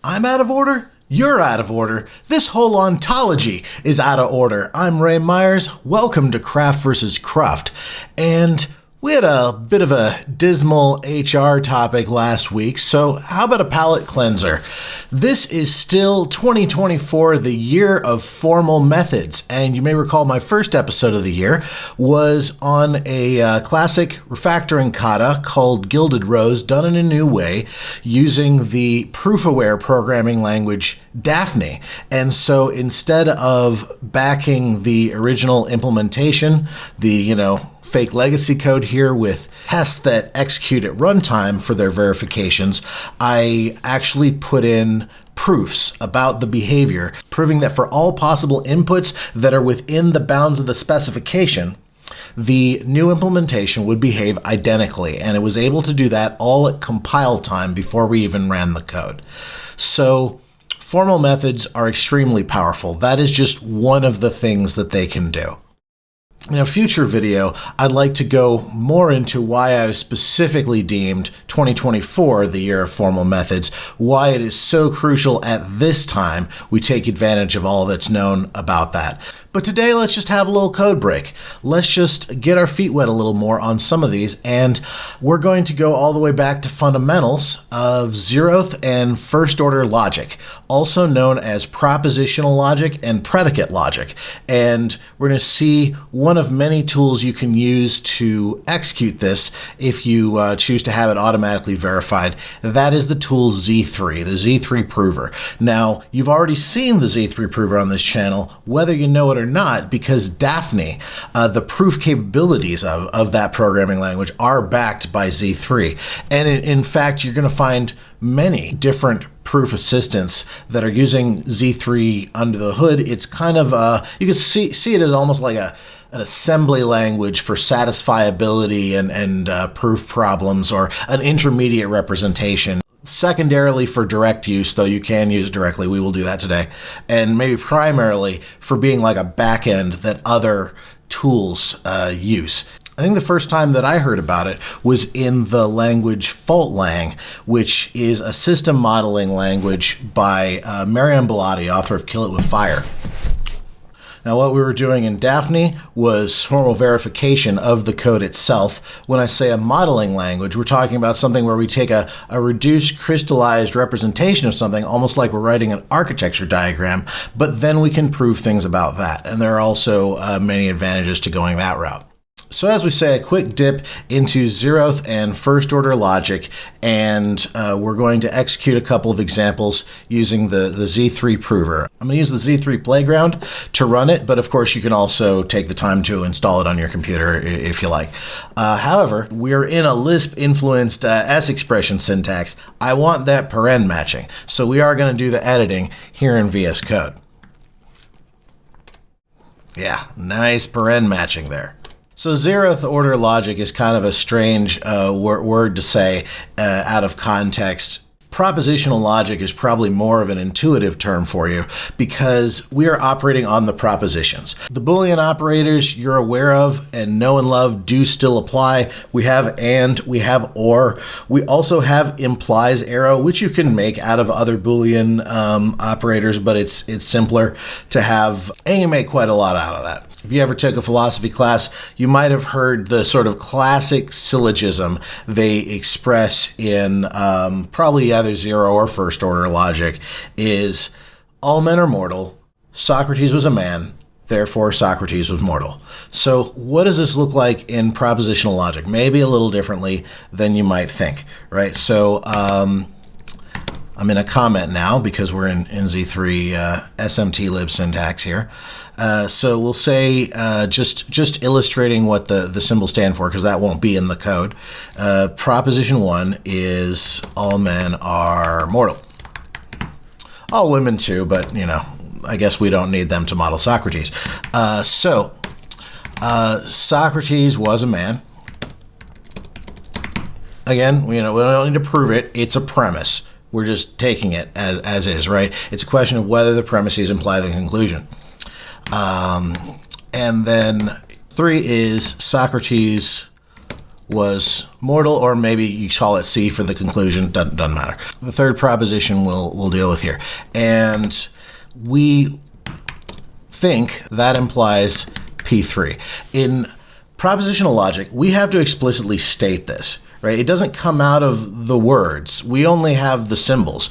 I'm out of order? You're out of order. This whole ontology is out of order. I'm Ray Myers. Welcome to Craft vs. Cruft. And we had a bit of a dismal HR topic last week, so how about a palate cleanser? This is still 2024, the year of formal methods, and you may recall my first episode of the year was on a classic refactoring kata called Gilded Rose, done in a new way using the proof-aware programming language Dafny. And so instead of backing the original implementation, the, fake legacy code here with tests that execute at runtime for their verifications, I actually put in proofs about the behavior, proving that for all possible inputs that are within the bounds of the specification, the new implementation would behave identically, and it was able to do that all at compile time before we even ran the code. So formal methods are extremely powerful. That is just one of the things that they can do. In a future video, I'd like to go more into why I specifically deemed 2024 the year of formal methods, why it is so crucial at this time we take advantage of all that's known about that. But today, let's just have a little code break. Let's just get our feet wet a little more on some of these, and we're going to go all the way back to fundamentals of zeroth and first order logic, also known as propositional logic and predicate logic. And we're going to see one of many tools you can use to execute this if you choose to have it automatically verified. That is the tool Z3, the Z3 prover. Now, you've already seen the Z3 prover on this channel, whether you know it or not, because Dafny, the proof capabilities of that programming language are backed by Z3. And in fact, you're going to find many different proof assistants that are using Z3 under the hood. It's kind of, you can see it as almost like an assembly language for satisfiability and proof problems, or an intermediate representation. Secondarily for direct use, though you can use it directly, we will do that today, and maybe primarily for being like a backend that other tools use. I think the first time that I heard about it was in the language faultlang, which is a system modeling language by Marianne, Bellotti, author of Kill It With Fire. Now, what we were doing in Dafny was formal verification of the code itself. When I say a modeling language, we're talking about something where we take a reduced crystallized representation of something, almost like we're writing an architecture diagram, but then we can prove things about that. And there are also many advantages to going that route. So as we say, a quick dip into zeroth and first order logic, and we're going to execute a couple of examples using the Z3 prover. I'm going to use the Z3 playground to run it, but of course you can also take the time to install it on your computer if you like. However, we're in a Lisp-influenced S expression syntax. I want that paren matching, so we are going to do the editing here in VS Code. Yeah, nice paren matching there. So zeroth order logic is kind of a strange word to say out of context. Propositional logic is probably more of an intuitive term for you because we are operating on the propositions. The Boolean operators you're aware of and know and love do still apply. We have and, we have or. We also have implies arrow, which you can make out of other Boolean operators, but it's simpler to have, and you make quite a lot out of that. If you ever took a philosophy class, you might have heard the sort of classic syllogism they express in probably either zero or first order logic is all men are mortal, Socrates was a man, therefore Socrates was mortal. So what does this look like in propositional logic? Maybe a little differently than you might think, right? So I'm in a comment now because we're in Z3 SMT-lib syntax here. So we'll say, just illustrating what the symbols stand for, because that won't be in the code. Proposition 1 is all men are mortal. All women too, but, I guess we don't need them to model Socrates. Socrates was a man. Again, we don't need to prove it. It's a premise. We're just taking it as is, right? It's a question of whether the premises imply the conclusion. And then 3 is Socrates was mortal, or maybe you call it C for the conclusion, doesn't matter. The third proposition we'll deal with here. And we think that implies P3. In propositional logic, we have to explicitly state this, right? It doesn't come out of the words. We only have the symbols.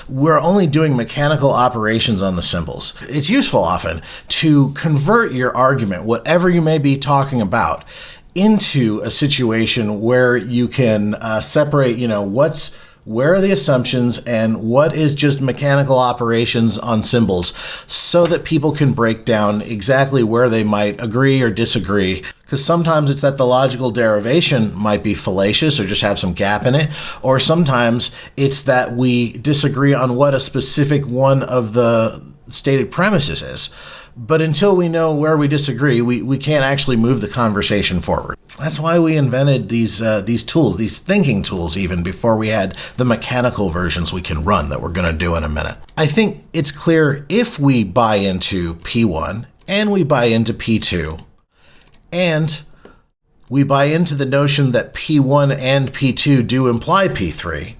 We're only doing mechanical operations on the symbols. It's useful often to convert your argument, whatever you may be talking about, into a situation where you can separate, where are the assumptions and what is just mechanical operations on symbols, so that people can break down exactly where they might agree or disagree. Because sometimes it's that the logical derivation might be fallacious or just have some gap in it, or sometimes it's that we disagree on what a specific one of the stated premises is. But until we know where we disagree, we can't actually move the conversation forward. That's why we invented these tools, these thinking tools, even before we had the mechanical versions we can run that we're going to do in a minute. I think it's clear if we buy into P1 and we buy into P2 and we buy into the notion that P1 and P2 do imply P3,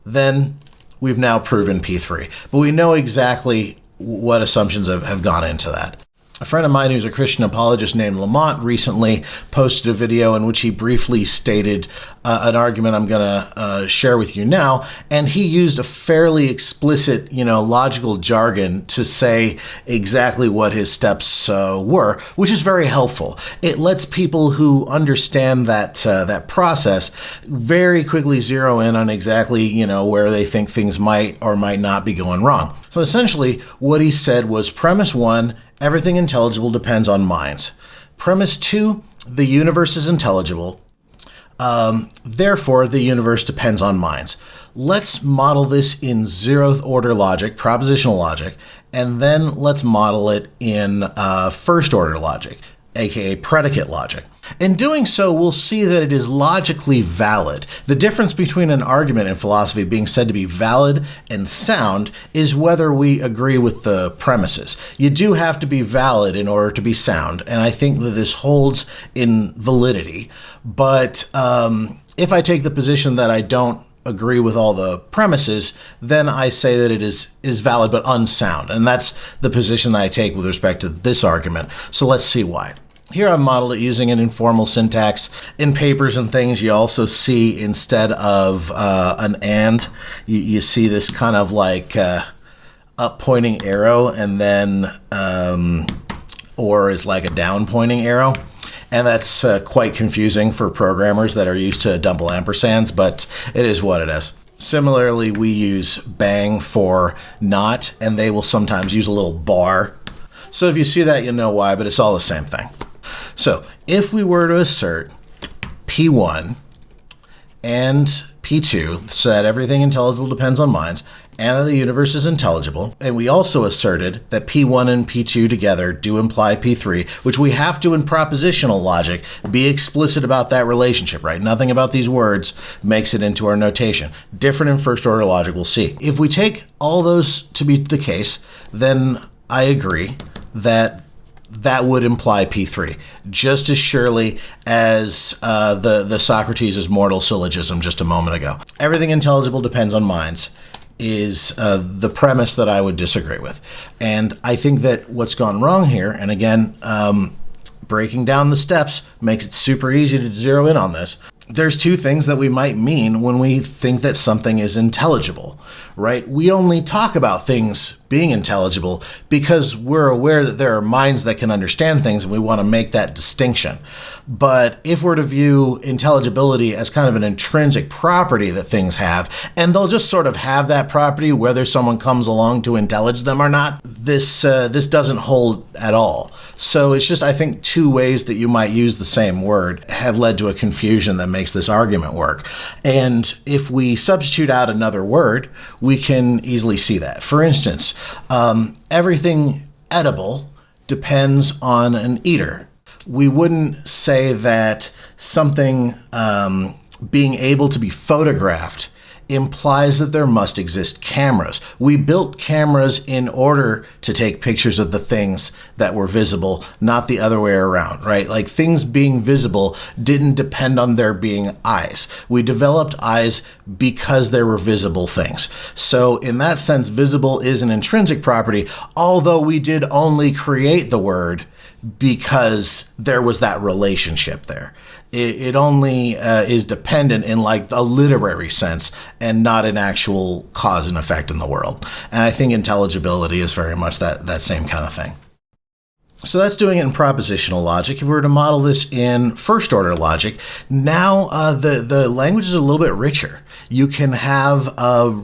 then we've now proven P3. But we know exactly what assumptions have gone into that. A friend of mine who's a Christian apologist named Lamont recently posted a video in which he briefly stated an argument I'm going to share with you now, and he used a fairly explicit, logical jargon to say exactly what his steps were, which is very helpful. It lets people who understand that process very quickly zero in on exactly, where they think things might or might not be going wrong. So essentially, what he said was premise 1, everything intelligible depends on minds. Premise 2, the universe is intelligible. Therefore, the universe depends on minds. Let's model this in zeroth order logic, propositional logic, and then let's model it in first order logic, aka predicate logic. In doing so, we'll see that it is logically valid. The difference between an argument in philosophy being said to be valid and sound is whether we agree with the premises. You do have to be valid in order to be sound, and I think that this holds in validity. But if I take the position that I don't agree with all the premises, then I say that it is valid but unsound. And that's the position that I take with respect to this argument. So let's see why. Here I've modeled it using an informal syntax. In papers and things, you also see instead of an and, you see this kind of like up pointing arrow, and then or is like a down pointing arrow. And that's quite confusing for programmers that are used to double ampersands, but it is what it is. Similarly, we use bang for not, and they will sometimes use a little bar. So if you see that, you'll know why, but it's all the same thing. So if we were to assert P1 and P2, so that everything intelligible depends on minds, and that the universe is intelligible, and we also asserted that P1 and P2 together do imply P3, which we have to in propositional logic be explicit about that relationship, right? Nothing about these words makes it into our notation. Different in first order logic, we'll see. If we take all those to be the case, then I agree that would imply P3, just as surely as the Socrates is mortal syllogism just a moment ago. Everything intelligible depends on minds is the premise that I would disagree with. And I think that what's gone wrong here, and again, breaking down the steps makes it super easy to zero in on this. There's two things that we might mean when we think that something is intelligible, right? We only talk about things being intelligible because we're aware that there are minds that can understand things, and we want to make that distinction. But if we're to view intelligibility as kind of an intrinsic property that things have, and they'll just sort of have that property whether someone comes along to intellige them or not, this doesn't hold at all. So it's just, I think, two ways that you might use the same word have led to a confusion that makes this argument work. And if we substitute out another word, we can easily see that. For instance, everything edible depends on an eater. We wouldn't say that something being able to be photographed implies that there must exist cameras. We built cameras in order to take pictures of the things that were visible, not the other way around, right? Like things being visible didn't depend on there being eyes. We developed eyes because there were visible things. So in that sense, visible is an intrinsic property, although we did only create the word because there was that relationship there. It only is dependent in like a literary sense and not an actual cause and effect in the world. And I think intelligibility is very much that same kind of thing. So that's doing it in propositional logic. If we were to model this in first order logic, now the language is a little bit richer. You can have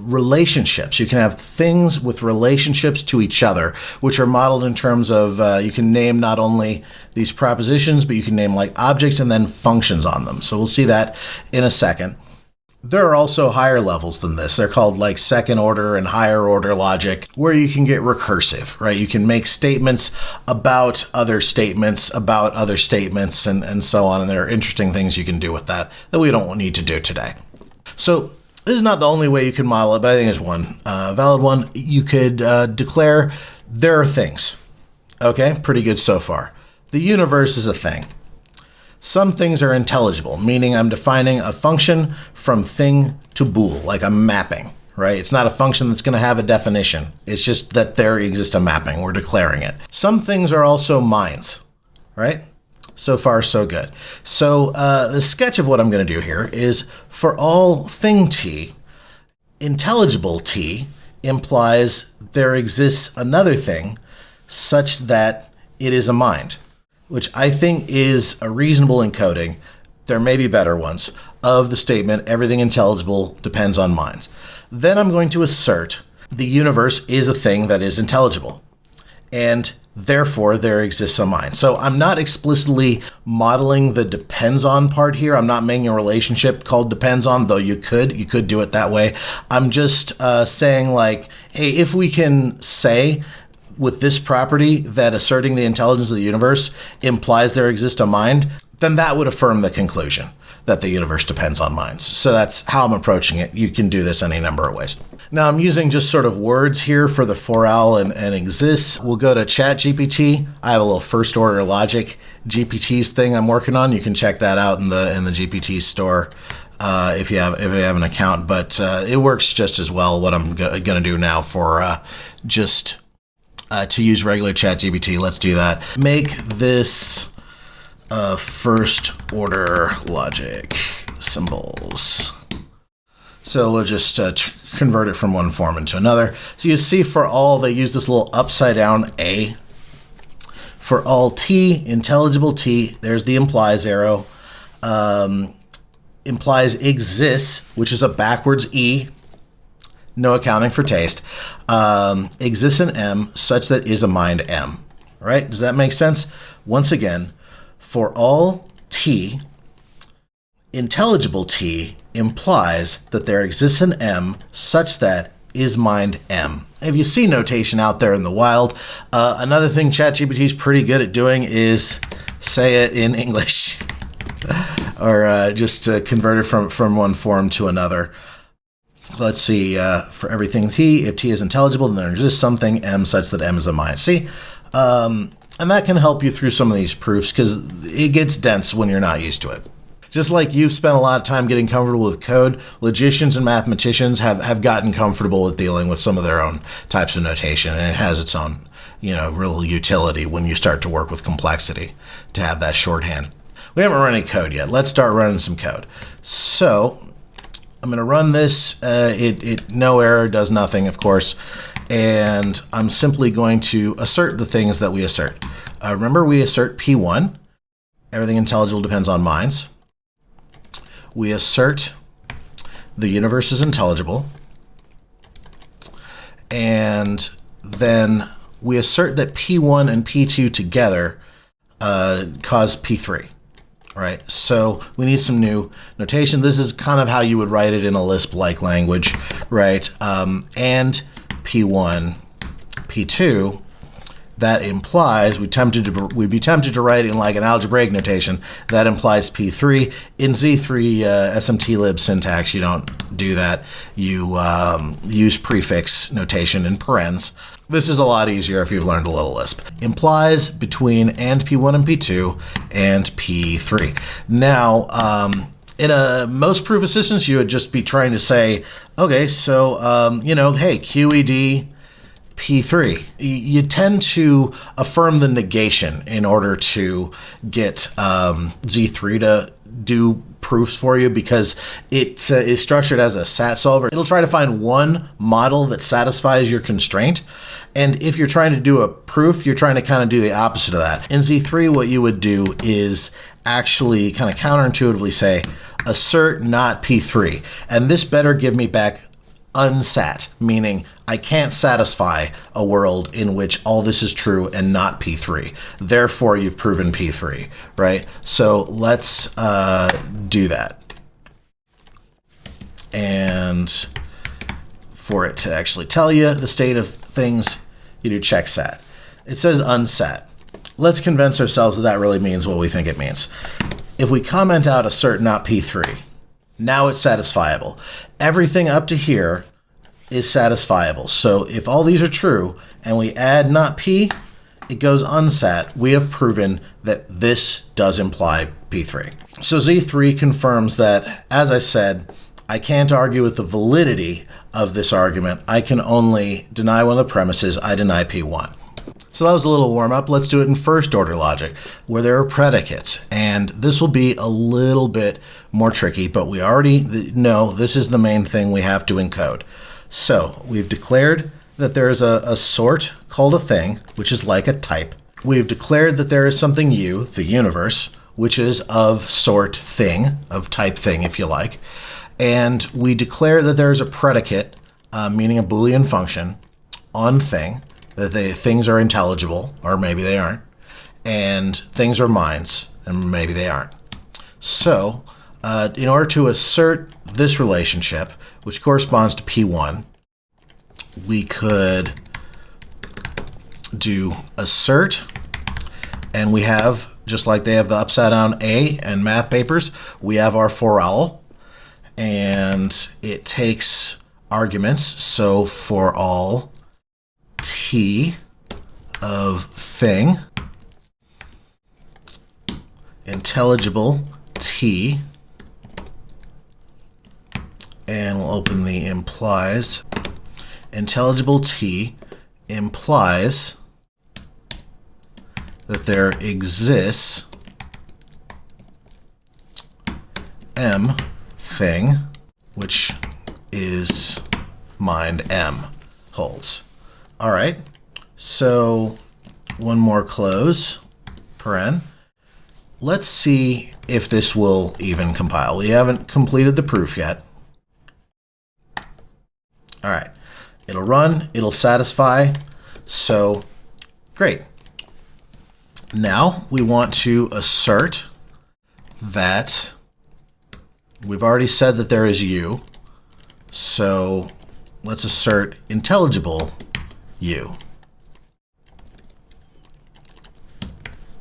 relationships. You can have things with relationships to each other, which are modeled in terms of you can name not only these propositions, but you can name like objects and then functions on them. So we'll see that in a second. There are also higher levels than this. They're called like second order and higher order logic, where you can get recursive, right? You can make statements about other statements, and so on. And there are interesting things you can do with that we don't need to do today. So this is not the only way you can model it, but I think it's one valid one. You could declare there are things. Okay, pretty good so far. The universe is a thing. Some things are intelligible, meaning I'm defining a function from thing to bool, like I'm mapping, right? It's not a function that's going to have a definition. It's just that there exists a mapping. We're declaring it. Some things are also minds, right? So far, so good. So the sketch of what I'm going to do here is for all thing t, intelligible t implies there exists another thing such that it is a mind, which I think is a reasonable encoding. There may be better ones of the statement, everything intelligible depends on minds. Then I'm going to assert the universe is a thing that is intelligible, and therefore there exists a mind. So I'm not explicitly modeling the depends on part here. I'm not making a relationship called depends on, though you could do it that way. I'm just saying like, hey, if we can say with this property that asserting the intelligence of the universe implies there exists a mind, then that would affirm the conclusion that the universe depends on minds. So that's how I'm approaching it. You can do this any number of ways. Now I'm using just sort of words here for the for all and exists. We'll go to ChatGPT. I have a little first order logic GPTs thing I'm working on. You can check that out in the GPT store if you have an account. But it works just as well. What I'm going to do now for just to use regular ChatGPT. Let's do that. Make this first order logic symbols. So we'll just convert it from one form into another. So you see for all, they use this little upside down A. For all t, intelligible t, there's the implies arrow. Implies exists, which is a backwards E. No accounting for taste. Exists in M such that is a mind M. Right? Does that make sense? Once again, for all t, intelligible t implies that there exists an M such that is mind M. If you see notation out there in the wild, another thing ChatGPT is pretty good at doing is say it in English or just convert it from one form to another. Let's see, for everything t, if t is intelligible, then there exists something M such that M is a mind. See? And that can help you through some of these proofs because it gets dense when you're not used to it. Just like you've spent a lot of time getting comfortable with code, logicians and mathematicians have gotten comfortable with dealing with some of their own types of notation, and it has its own, real utility when you start to work with complexity to have that shorthand. We haven't run any code yet. Let's start running some code. So I'm going to run this. No error, does nothing, of course. And I'm simply going to assert the things that we assert. Remember, we assert P1. Everything intelligible depends on minds. We assert the universe is intelligible. And then we assert that P1 and P2 together cause P3. Right, so we need some new notation. This is kind of how you would write it in a Lisp-like language, right? And P1, P2 that implies we'd be tempted to write in like an algebraic notation that implies P3. In Z3 SMT-lib syntax, you don't do that. You use prefix notation in parens. This is a lot easier if you've learned a little Lisp. Implies between and P1 and P2 and P3. Now, in most proof assistance, you would just be trying to say, okay, so, hey, QED P3. You tend to affirm the negation in order to get Z3 to do proofs for you because it is structured as a SAT solver. It'll try to find one model that satisfies your constraint. And if you're trying to do a proof, you're trying to kind of do the opposite of that. In Z3, what you would do is actually kind of counterintuitively say, assert not P3. And this better give me back unsat, meaning I can't satisfy a world in which all this is true and not P3. Therefore, you've proven P3, right? So let's do that. And for it to actually tell you the state of things, you do check sat. It says unsat. Let's convince ourselves that that really means what we think it means. If we comment out assert not P3, now it's satisfiable. Everything up to here is satisfiable. So if all these are true and we add not P, it goes unsat. We have proven that this does imply P3. So Z3 confirms that, as I said, I can't argue with the validity of this argument. I can only deny one of the premises. I deny P1. So that was a little warm up. Let's do it in first order logic where there are predicates. And this will be a little bit more tricky, but we already know this is the main thing we have to encode. So we've declared that there is a sort called a thing, which is like a type. We've declared that there is something U, the universe, which is of sort thing, of type thing, if you like. And we declare that there is a predicate, meaning a Boolean function, on thing, that things are intelligible, or maybe they aren't, and things are minds, and maybe they aren't. So, in order to assert this relationship, which corresponds to P1, we could do assert, and we have, just like they have the upside down A and math papers, we have our for all, and it takes arguments. So for all T of thing, intelligible T, and we'll open the implies. Intelligible T implies that there exists M thing, which is mind M holds. All right, so one more close, paren. Let's see if this will even compile. We haven't completed the proof yet. All right, it'll run, it'll satisfy, so great. Now we want to assert that we've already said that there is U, so let's assert intelligible U.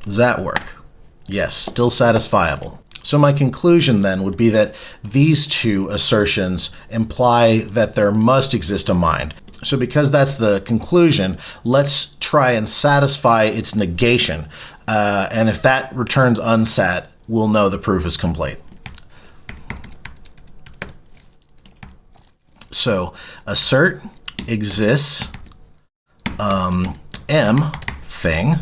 Does that work? Yes, still satisfiable. So my conclusion then would be that these two assertions imply that there must exist a mind. So because that's the conclusion, let's try and satisfy its negation. And if that returns unsat, we'll know the proof is complete. So assert exists M thing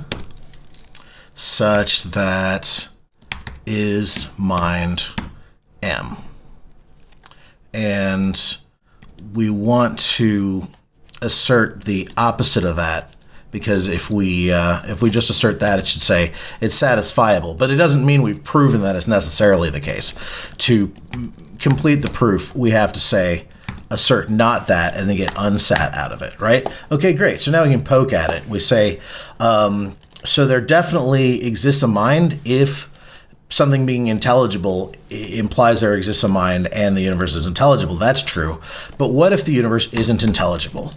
such that is mind M. And we want to assert the opposite of that, because if we just assert that, it should say it's satisfiable. But it doesn't mean we've proven that it's necessarily the case. To complete the proof, we have to say assert not that and then get unsat out of it, right? Okay, great. So now we can poke at it. We say, so there definitely exists a mind if something being intelligible implies there exists a mind and the universe is intelligible. That's true. But what if the universe isn't intelligible?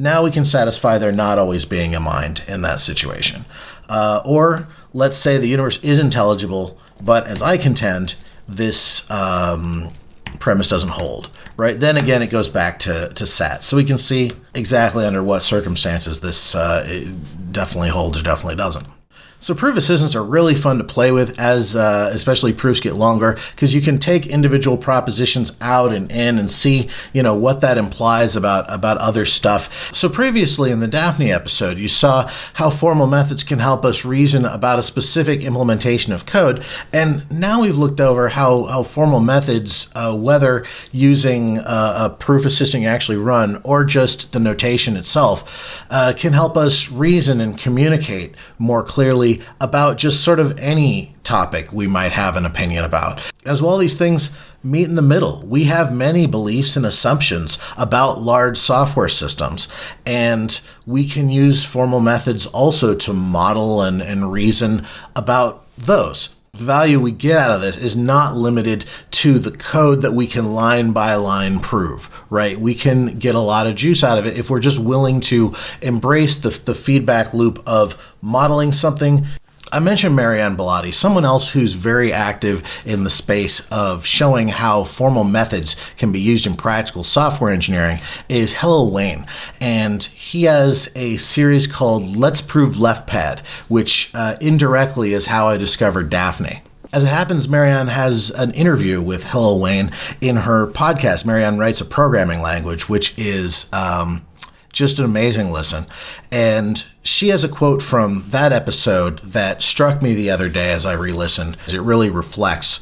Now we can satisfy there not always being a mind in that situation. Or let's say the universe is intelligible, but as I contend, this premise doesn't hold, right? Then again, it goes back to sats. So we can see exactly under what circumstances this it definitely holds or definitely doesn't. So proof assistants are really fun to play with as especially proofs get longer, because you can take individual propositions out and in and see, what that implies about other stuff. So previously in the Dafny episode, you saw how formal methods can help us reason about a specific implementation of code. And now we've looked over how formal methods, whether using a proof assistant you actually run or just the notation itself, can help us reason and communicate more clearly about just sort of any topic we might have an opinion about. As well, these things meet in the middle. We have many beliefs and assumptions about large software systems, and we can use formal methods also to model and reason about those. The value we get out of this is not limited to the code that we can line by line prove, right? We can get a lot of juice out of it if we're just willing to embrace the feedback loop of modeling something. I mentioned Marianne Bellotti. Someone else who's very active in the space of showing how formal methods can be used in practical software engineering is Hillel, and he has a series called Let's Prove Left Pad, which indirectly is how I discovered Dafny. As it happens, Marianne has an interview with Hillel in her podcast. Marianne Writes a Programming Language, which is just an amazing listen. And she has a quote from that episode that struck me the other day as I re-listened. It really reflects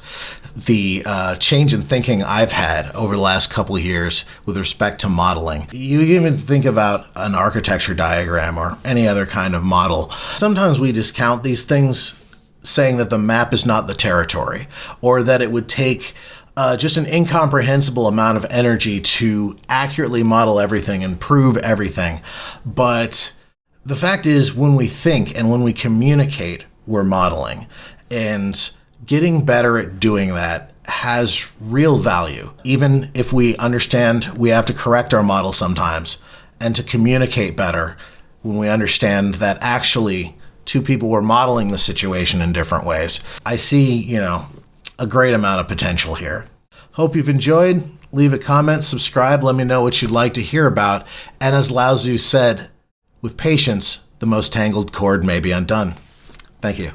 the change in thinking I've had over the last couple of years with respect to modeling. You even think about an architecture diagram or any other kind of model. Sometimes we discount these things, saying that the map is not the territory, or that it would take just an incomprehensible amount of energy to accurately model everything and prove everything. But the fact is, when we think and when we communicate, we're modeling. And getting better at doing that has real value. Even if we understand we have to correct our model sometimes, and to communicate better when we understand that actually two people were modeling the situation in different ways. I see, a great amount of potential here. Hope you've enjoyed. Leave a comment, subscribe, let me know what you'd like to hear about. And as Lao Tzu said, with patience, the most tangled cord may be undone. Thank you.